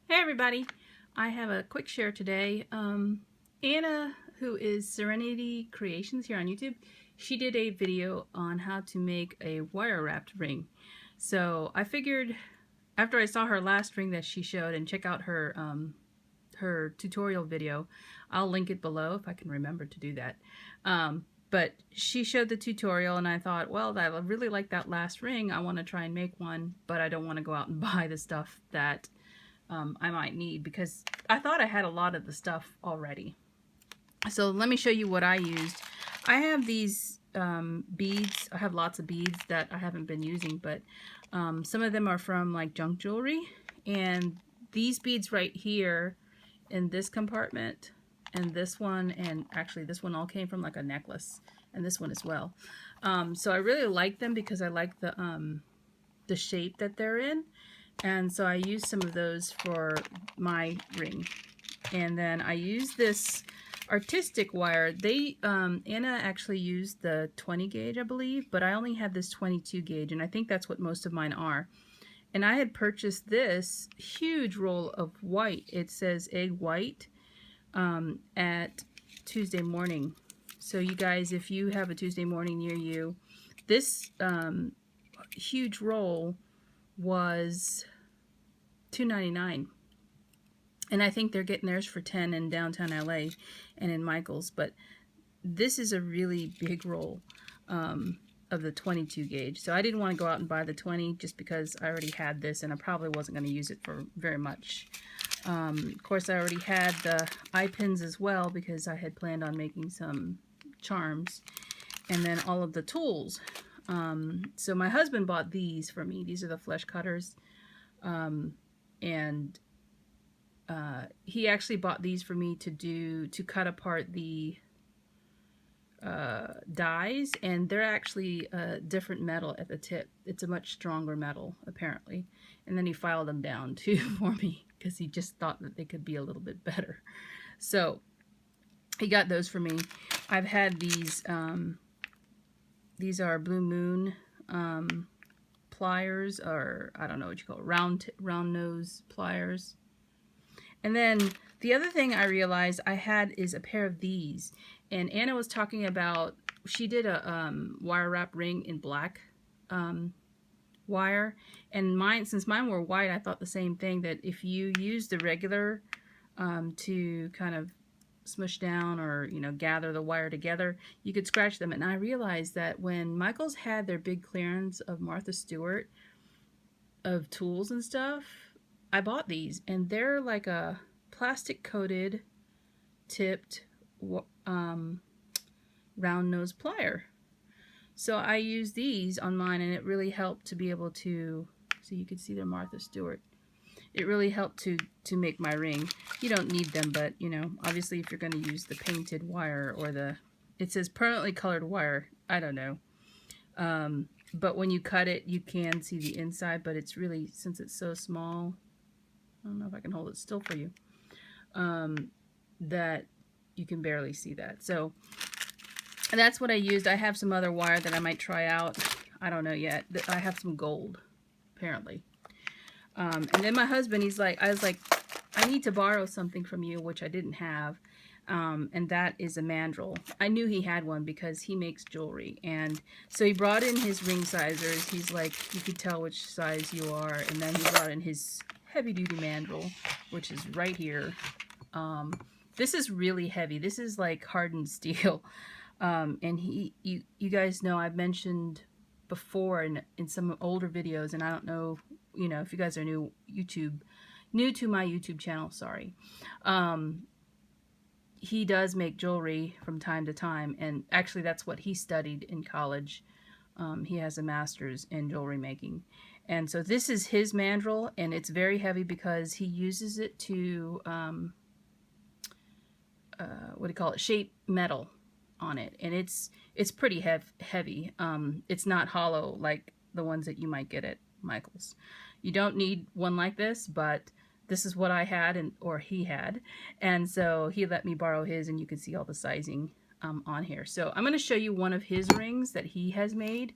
Hey everybody, I have a quick share today. Anna, who is Serenity Creations here on YouTube, she did a video on how to make a wire wrapped ring. So I figured after I saw her last ring that she showed and check out her tutorial video, I'll link it below if I can remember to do that. But she showed the tutorial and I thought, well, I really like that last ring. I want to try and make one, but I don't want to go out and buy the stuff that I might need because I thought I had a lot of the stuff already. So let me show you what I used. I have these beads. I have lots of beads that I haven't been using, but some of them are from like junk jewelry. And these beads right here in this compartment and this one, and actually this one all came from like a necklace, and this one as well. So I really like them because I like the shape that they're in. And so I used some of those for my ring. And then I used this artistic wire. Anna actually used the 20 gauge, I believe, but I only had this 22 gauge, and I think that's what most of mine are. And I had purchased this huge roll of white. It says egg white at Tuesday morning. So you guys, if you have a Tuesday morning near you, this huge roll was $2.99, and I think they're getting theirs for $10 in downtown LA and in Michael's. But this is a really big roll of the 22 gauge, so I didn't want to go out and buy the 20 just because I already had this and I probably wasn't going to use it for very much. Of course, I already had the eye pins as well because I had planned on making some charms, and then all of the tools. So my husband bought these for me. These are the flesh cutters. And he actually bought these for me to cut apart the dies, and they're actually a different metal at the tip. It's a much stronger metal, apparently. And then he filed them down too for me because he just thought that they could be a little bit better. So he got those for me. I've had these are Blue Moon pliers, or I don't know what you call it, round nose pliers. And then the other thing I realized I had is a pair of these. And Anna was talking about, she did a wire wrap ring in black wire. And mine, since mine were white, I thought the same thing, that if you use the regular to kind of smush down or, you know, gather the wire together, you could scratch them. And I realized that when Michael's had their big clearance of Martha Stewart of tools and stuff, I bought these, and they're like a plastic coated tipped round nose plier. So I used these on mine, and it really helped to be able to, so you can see they're Martha Stewart. It really helped to make my ring. You don't need them, but you know, obviously if you're going to use the painted wire or it says permanently colored wire, I don't know. But when you cut it, you can see the inside, but it's really, since it's so small, I don't know if I can hold it still for you, that you can barely see that. So that's what I used. I have some other wire that I might try out. I don't know yet. I have some gold, apparently. And then my husband, I was like, I need to borrow something from you, which I didn't have. And that is a mandrel. I knew he had one because he makes jewelry. And so he brought in his ring sizers. He's like, you could tell which size you are. And then he brought in his heavy-duty mandrel, which is right here. This is really heavy. This is like hardened steel. And you guys know I've mentioned before in some older videos, and I don't know, you know, if you guys are new to my YouTube channel, sorry. He does make jewelry from time to time, and actually that's what he studied in college. He has a master's in jewelry making. And so this is his mandrel, and it's very heavy because he uses it to, what do you call it, shape metal on it. And it's pretty heavy. It's not hollow like the ones that you might get at Michael's. You don't need one like this, but this is what I had, or he had. And so he let me borrow his, and you can see all the sizing on here. So I'm going to show you one of his rings that he has made,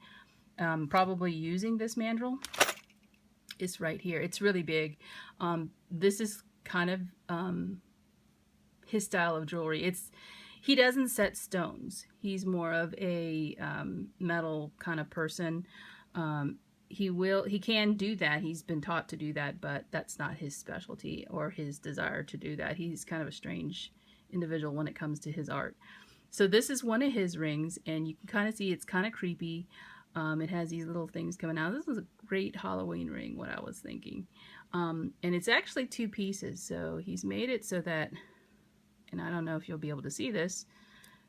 probably using this mandrel. is right here. It's really big. This is kind of his style of jewelry. He doesn't set stones. He's more of a metal kind of person. He can do that. He's been taught to do that, but that's not his specialty or his desire to do that. He's kind of a strange individual when it comes to his art. So this is one of his rings, and you can kind of see it's kind of creepy. It has these little things coming out. This is a great Halloween ring, what I was thinking. And it's actually 2 pieces, so he's made it so that, and I don't know if you'll be able to see this.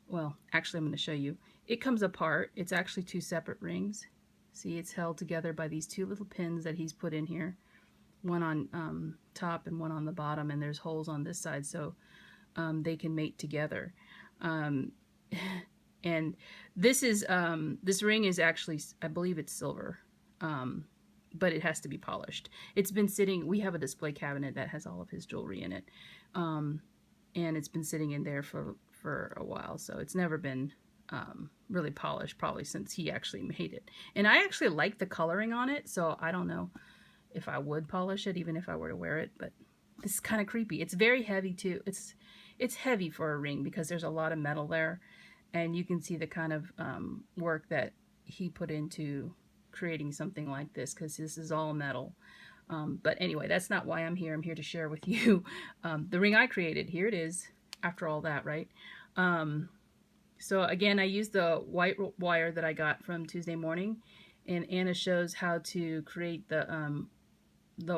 Well, actually I'm going to show you. It comes apart. It's actually 2 separate rings. See, it's held together by these 2 little pins that he's put in here. One on top and one on the bottom, and there's holes on this side so they can mate together. And this is this ring is actually, I believe it's silver, but it has to be polished. It's been sitting, we have a display cabinet that has all of his jewelry in it, and it's been sitting in there for a while, so it's never been really polished, probably since he actually made it. And I actually like the coloring on it, so I don't know if I would polish it even if I were to wear it, but this is kind of creepy. It's very heavy too. It's heavy for a ring because there's a lot of metal there, and you can see the kind of work that he put into creating something like this, because this is all metal. But anyway, that's not why I'm here. I'm here to share with you the ring I created. Here it is after all that, right? So again, I used the white wire that I got from Tuesday Morning, and Anna shows how to create the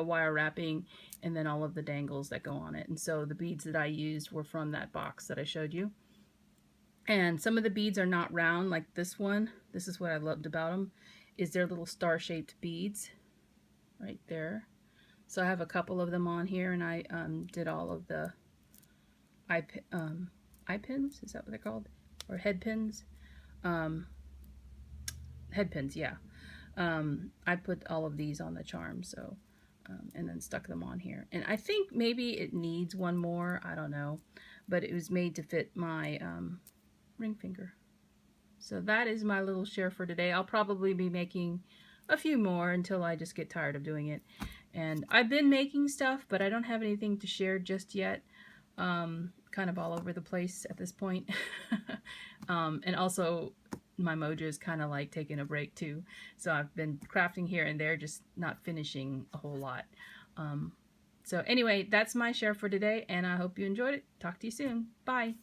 wire wrapping and then all of the dangles that go on it. And so the beads that I used were from that box that I showed you. And some of the beads are not round like this one. This is what I loved about them, is they're little star-shaped beads right there. So I have a couple of them on here, and I did all of the eye pins, is that what they're called? Or head pins? Head pins, yeah. I put all of these on the charm, so and then stuck them on here. And I think maybe it needs one more, I don't know, but it was made to fit my ring finger. So that is my little share for today. I'll probably be making a few more until I just get tired of doing it. And I've been making stuff, but I don't have anything to share just yet. Kind of all over the place at this point. And also my mojo is kind of like taking a break too. So I've been crafting here and there, just not finishing a whole lot. So anyway, that's my share for today, and I hope you enjoyed it. Talk to you soon. Bye.